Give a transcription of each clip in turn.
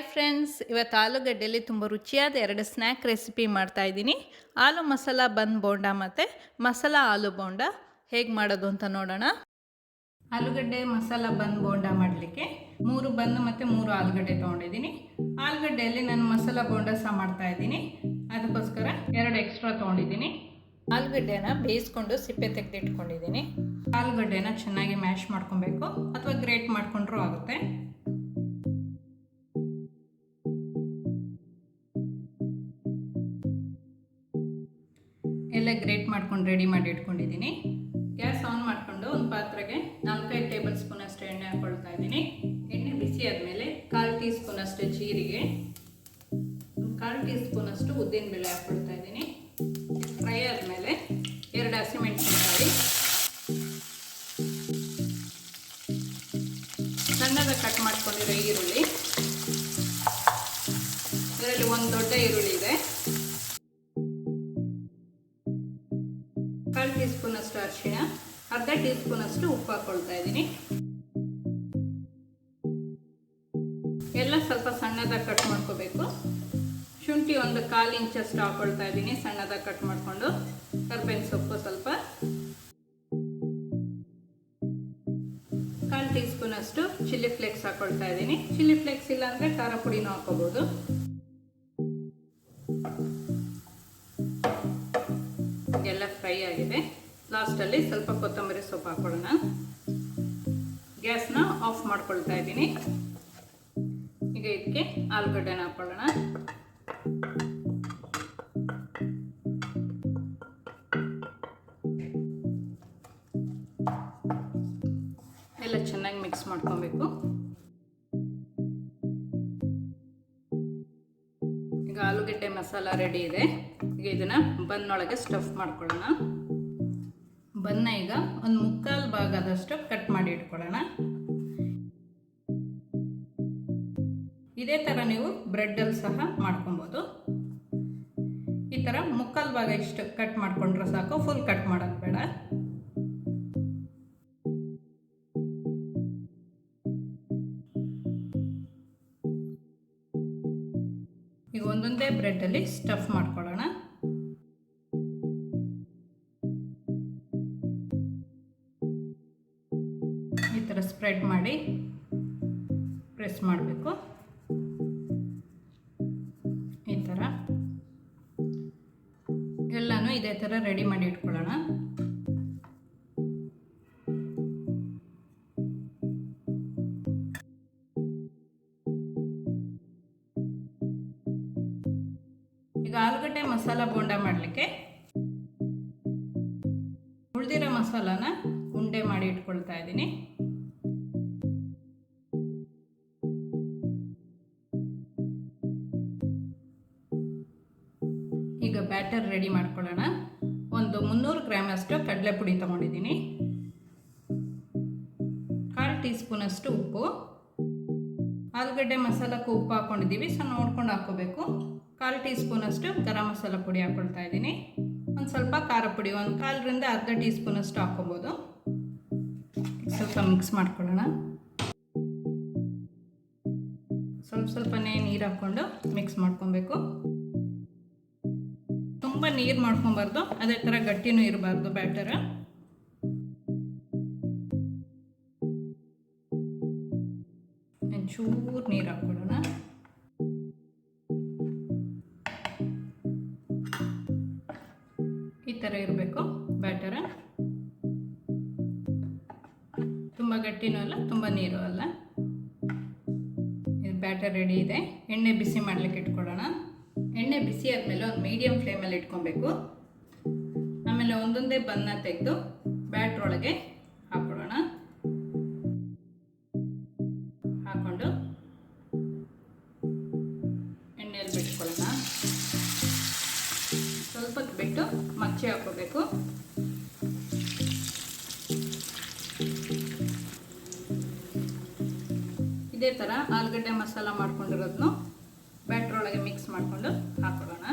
Hi friends, ಇವತ್ತು ಆಲೂಗಡ್ಡೆಯಲ್ಲಿ ತುಂಬ ರುಚಿಯಾದ 2 ಸ್ನ್ಯಾಕ್ ರೆಸಿಪಿ ಮಾಡ್ತಾಯಿದ್ದೀನಿ. ಆಲೂ ಮಸಾಲ ಬನ್ ಬೋಂಡ ಮತ್ತು ಮಸಾಲ ಆಲೂ ಬೋಂಡ ಹೇಗೆ ಮಾಡೋದು ಅಂತ ನೋಡೋಣ. ಆಲೂಗಡ್ಡೆ ಮಸಾಲ ಬನ್ ಬೋಂಡ ಮಾಡಲಿಕ್ಕೆ 3 ಬನ್ ಮತ್ತು 3 ಆಲೂಗಡ್ಡೆ ತೊಗೊಂಡಿದ್ದೀನಿ. ಆಲೂಗಡ್ಡೆಯಲ್ಲಿ ನಾನು ಮಸಾಲ ಬೋಂಡ ಸಹ ಮಾಡ್ತಾಯಿದ್ದೀನಿ. ಅದಕ್ಕೋಸ್ಕರ 2 ಎಕ್ಸ್ಟ್ರಾ ತೊಗೊಂಡಿದ್ದೀನಿ. ಆಲೂಗಡ್ಡೆನ ಬೇಯಿಸ್ಕೊಂಡು ಸಿಪ್ಪೆ ತೆಗೆದಿಟ್ಕೊಂಡಿದ್ದೀನಿ. ಆಲೂಗಡ್ಡೆನ ಚೆನ್ನಾಗಿ ಮ್ಯಾಶ್ ಮಾಡ್ಕೊಬೇಕು ಅಥವಾ ಗ್ರೇಟ್ ಮಾಡ್ಕೊಂಡ್ರೂ ಆಗುತ್ತೆ. ಎಲ್ಲ ಗ್ರೇಟ್ ಮಾಡ್ಕೊಂಡು ರೆಡಿ ಮಾಡಿ ಇಟ್ಕೊಂಡಿದ್ದೀನಿ. ಗ್ಯಾಸ್ ಆನ್ ಮಾಡಿಕೊಂಡು ಒಂದು ಪಾತ್ರೆಗೆ 4-5 ಟೇಬಲ್ ಸ್ಪೂನ್ ಅಷ್ಟು ಎಣ್ಣೆ ಹಾಕ್ಕೊಳ್ತಾ ಇದ್ದೀನಿ. ಎಣ್ಣೆ ಬಿಸಿ ಆದಮೇಲೆ 1/4 ಟೀ ಸ್ಪೂನ್ ಅಷ್ಟು ಜೀರಿಗೆ, 1/4 ಟೀ ಸ್ಪೂನ್ ಅಷ್ಟು ಉದ್ದಿನಬೇಳೆ ಹಾಕ್ಕೊಳ್ತಾ ಇದ್ದೀನಿ. ಫ್ರೈ ಆದಮೇಲೆ 2 ಹಸಿಮೆಣಸಿನಕಾಯಿ, ಸಣ್ಣದಾಗಿ ಕಟ್ ಮಾಡ್ಕೊಂಡಿರೋ ಈರುಳ್ಳಿ, ಇದರಲ್ಲಿ ಒಂದು ದೊಡ್ಡ ಈರುಳ್ಳಿ ಇದೆ, 1/4 ಟೀ ಸ್ಪೂನ್ ಅಷ್ಟು ಅರಿಶಿಣ, ಅರ್ಧ ಟೀ ಸ್ಪೂನ್ ಅಷ್ಟು ಉಪ್ಪು ಹಾಕ್ಕೊಳ್ತಾ ಇದ್ದೀನಿ. ಎಲ್ಲ ಸ್ವಲ್ಪ ಸಣ್ಣದಾಗಿ ಕಟ್ ಮಾಡ್ಕೋಬೇಕು. ಶುಂಠಿ ಒಂದು 1/4 ಇಂಚಷ್ಟು ಹಾಕ್ಕೊಳ್ತಾ ಇದ್ದೀನಿ, ಸಣ್ಣದಾಗಿ ಕಟ್ ಮಾಡಿಕೊಂಡು. ಕರ್ಬೇವಿನ ಸೊಪ್ಪು ಸ್ವಲ್ಪ, 1/4 ಟೀ ಸ್ಪೂನ್ ಅಷ್ಟು ಚಿಲ್ಲಿ ಫ್ಲೇಕ್ಸ್ ಹಾಕ್ಕೊಳ್ತಾ ಇದ್ದೀನಿ. ಚಿಲ್ಲಿ ಫ್ಲೇಕ್ಸ್ ಇಲ್ಲ ಅಂದರೆ ಖಾರ ಪುಡಿನೂ ಹಾಕೋಬಹುದು. ಎಲ್ಲ ಫ್ರೈ ಆಗಿದೆ. ಲಾಸ್ಟಲ್ಲಿ ಸ್ವಲ್ಪ ಕೊತ್ತಂಬರಿ ಸೊಪ್ಪು ಹಾಕೊಳ್ಳೋಣ. ಗ್ಯಾಸ್ನ ಆಫ್ ಮಾಡ್ಕೊಳ್ತಾ ಇದ್ದೀನಿ. ಈಗ ಇದಕ್ಕೆ ಆಲೂಗಡ್ಡೆನ ಹಾಕೊಳ್ಳೋಣ. ಎಲ್ಲ ಚೆನ್ನಾಗಿ ಮಿಕ್ಸ್ ಮಾಡ್ಕೊಬೇಕು. ಈಗ ಆಲೂಗಡ್ಡೆ ಮಸಾಲ ರೆಡಿ ಇದೆ. ಈಗ ಇದನ್ನು ಬನ್ನೊಳಗೆ ಸ್ಟಫ್ ಮಾಡ್ಕೊಳ್ಳೋಣ. ಬನ್ನ ಈಗ ಒಂದು 3/4 ಭಾಗದಷ್ಟು ಕಟ್ ಮಾಡಿ ಇಟ್ಕೊಳ್ಳೋಣ. ಇದೇ ಥರ ನೀವು ಬ್ರೆಡ್ಡಲ್ಲಿ ಸಹ ಮಾಡ್ಕೊಬೋದು. ಈ ಥರ 3/4 ಭಾಗ ಇಷ್ಟು ಕಟ್ ಮಾಡಿಕೊಂಡ್ರೆ ಸಾಕು, ಫುಲ್ ಕಟ್ ಮಾಡೋದು ಬೇಡ. ಈಗ ಒಂದೊಂದೇ ಬ್ರೆಡ್ಡಲ್ಲಿ ಸ್ಟಫ್ ಮಾಡ್ಕೊಳ್ಳೋಣ. ಈ ಥರ ಸ್ಪ್ರೆಡ್ ಮಾಡಿ ಪ್ರೆಸ್ ಮಾಡಬೇಕು. ಈ ಥರ ಎಲ್ಲನೂ ಇದೇ ಥರ ರೆಡಿ ಮಾಡಿ ಇಟ್ಕೊಳ್ಳೋಣ. ಈಗ ಆಲೂಗಡ್ಡೆ ಮಸಾಲ ಬೋಂಡ ಮಾಡಲಿಕ್ಕೆ ಉಳಿದಿರೋ ಮಸಾಲಾನ ಉಂಡೆ ಮಾಡಿ ಇಟ್ಕೊಳ್ತಾ ಇದ್ದೀನಿ. ಈಗ ಬ್ಯಾಟರ್ ರೆಡಿ ಮಾಡ್ಕೊಳ್ಳೋಣ. ಒಂದು 300 ಗ್ರಾಮ್ ಅಷ್ಟು ಕಡಲೆ ಪುಡಿ ತೊಗೊಂಡಿದ್ದೀನಿ, 1/4 ಟೀ ಸ್ಪೂನ್ ಅಷ್ಟು ಉಪ್ಪು, ಆಲೂಗಡ್ಡೆ ಮಸಾಲಕ್ಕೂ ಉಪ್ಪು ಹಾಕ್ಕೊಂಡಿದ್ದೀವಿ, ಸೊ ನೋಡ್ಕೊಂಡು ಹಾಕ್ಕೋಬೇಕು. 1/4 ಟೀ ಸ್ಪೂನ್ ಅಷ್ಟು ಗರಂ ಮಸಾಲ ಪುಡಿ ಹಾಕ್ಕೊಳ್ತಾ ಇದ್ದೀನಿ. ಒಂದು ಸ್ವಲ್ಪ ಖಾರ ಪುಡಿ, 1/4ರಿಂದ ಅರ್ಧ ಟೀ ಸ್ಪೂನ್ ಅಷ್ಟು ಹಾಕ್ಕೋಬೋದು. ಸ್ವಲ್ಪ ಮಿಕ್ಸ್ ಮಾಡ್ಕೊಳ್ಳೋಣ. ಸ್ವಲ್ಪನೇ ನೀರು ಹಾಕ್ಕೊಂಡು ಮಿಕ್ಸ್ ಮಾಡ್ಕೊಬೇಕು. ತುಂಬ ನೀರು ಮಾಡ್ಕೊಬಾರ್ದು, ಅದೇ ಥರ ಗಟ್ಟಿನೂ ಇರಬಾರ್ದು ಬ್ಯಾಟರ್. ಒಂಚೂರು ನೀರು ಹಾಕ್ಕೊಳ್ಳೋಣ. ಈ ಥರ ಇರಬೇಕು ಬ್ಯಾಟರ್. ತುಂಬ ಗಟ್ಟಿನೂ ಅಲ್ಲ, ತುಂಬ ನೀರು ಅಲ್ಲ. ಇದು ಬ್ಯಾಟರ್ ರೆಡಿ ಇದೆ. ಎಣ್ಣೆ ಬಿಸಿ ಮಾಡಲಿಕ್ಕೆ ಇಟ್ಕೊಳ್ಳೋಣ. ಎಣ್ಣೆ ಬಿಸಿ ಆದಮೇಲೆ ಒಂದು ಮೀಡಿಯಮ್ ಫ್ಲೇಮಲ್ಲಿ ಇಟ್ಕೊಬೇಕು. ಆಮೇಲೆ ಒಂದೊಂದೇ ಬನ್ನ ತೆಗೆದು ಬ್ಯಾಟ್ರ್ ಒಳಗೆ ಹಾಕೊಳ್ಳೋಣ. ಹಾಕ್ಕೊಂಡು ಎಣ್ಣೆಯಲ್ಲಿ ಬಿಟ್ಕೊಳ್ಳೋಣ. ಸ್ವಲ್ಪ ಬಿಟ್ಟು ಮಚ್ಚೆ ಹಾಕೋಬೇಕು. ಇದೇ ಥರ ಆಲೂಗಡ್ಡೆ ಮಸಾಲ ಮಾಡ್ಕೊಂಡಿರೋದನ್ನು ಬ್ಯಾಟ್ರ್ ಒಳಗೆ ಮಿಕ್ಸ್ ಮಾಡಿಕೊಂಡು ಹಾಕೊಳ್ಳೋಣ.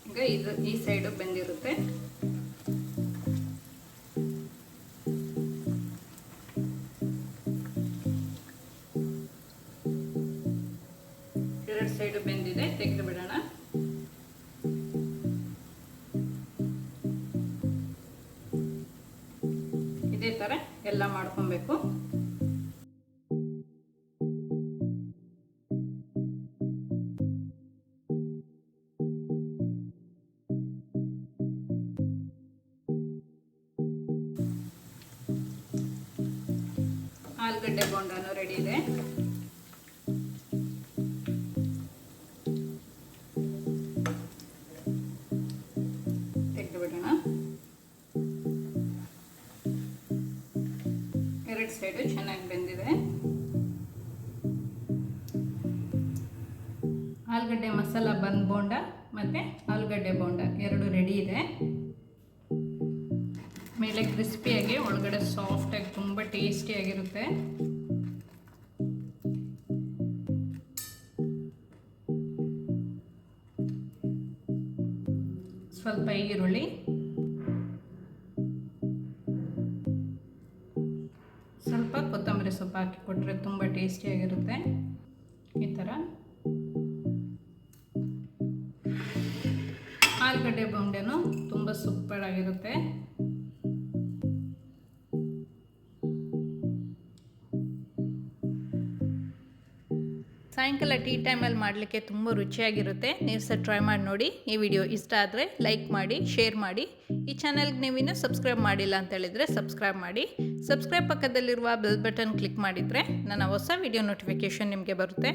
ಈಗ ಇದು ಈ ಸೈಡು ಬೆಂದಿರುತ್ತೆ. ಇದೇ ಥರ ಎಲ್ಲ ಮಾಡ್ಕೊಬೇಕು. ಆಲೂಗಡ್ಡೆ ಬೋಂಡನೂ ರೆಡಿ ಇದೆ. ತೆಗೆದು ಬಿಡೋಣ. ಎರಡು ಸೈಡು ಚೆನ್ನಾಗಿ ಬೆಂದಿದೆ. ಆಲೂಗಡ್ಡೆ ಮಸಾಲ ಬನ್ ಬೋಂಡ ಮತ್ತು ಆಲೂಗಡ್ಡೆ ಬೋಂಡ ಎರಡು ರೆಡಿ ಇದೆ. ಮೇಲೆ ಕ್ರಿಸ್ಪಿಯಾಗಿ, ಒಳಗಡೆ ಸಾಫ್ಟಾಗಿ, ತುಂಬ ಟೇಸ್ಟಿಯಾಗಿರುತ್ತೆ. ಸ್ವಲ್ಪ ಈರುಳ್ಳಿ, ಸ್ವಲ್ಪ ಕೊತ್ತಂಬರಿ ಸೊಪ್ಪು ಹಾಕಿ ಕೊಟ್ಟರೆ ತುಂಬ ಟೇಸ್ಟಿಯಾಗಿರುತ್ತೆ. ಈ ಥರ ಆಲೂಗಡ್ಡೆ ಬೋಂಡೆನೂ ತುಂಬ ಸೂಪರ್ ಆಗಿರುತ್ತೆ. ಸಾಯಂಕಾಲ ಟೀ ಟೈಮಲ್ಲಿ ಮಾಡಲಿಕ್ಕೆ ತುಂಬ ರುಚಿಯಾಗಿರುತ್ತೆ. ನೀವು ಸಹ ಟ್ರೈ ಮಾಡಿ ನೋಡಿ. ಈ ವಿಡಿಯೋ ಇಷ್ಟ ಆದರೆ ಲೈಕ್ ಮಾಡಿ, ಶೇರ್ ಮಾಡಿ. ಈ ಚಾನಲ್ಗೆ ನೀವಿನ್ನೂ ಸಬ್ಸ್ಕ್ರೈಬ್ ಮಾಡಿಲ್ಲ ಅಂತ ಹೇಳಿದರೆ ಸಬ್ಸ್ಕ್ರೈಬ್ ಮಾಡಿ. ಸಬ್ಸ್ಕ್ರೈಬ್ ಪಕ್ಕದಲ್ಲಿರುವ ಬೆಲ್ ಬಟನ್ ಕ್ಲಿಕ್ ಮಾಡಿದರೆ ನನ್ನ ಹೊಸ ವಿಡಿಯೋ ನೋಟಿಫಿಕೇಷನ್ ನಿಮಗೆ ಬರುತ್ತೆ.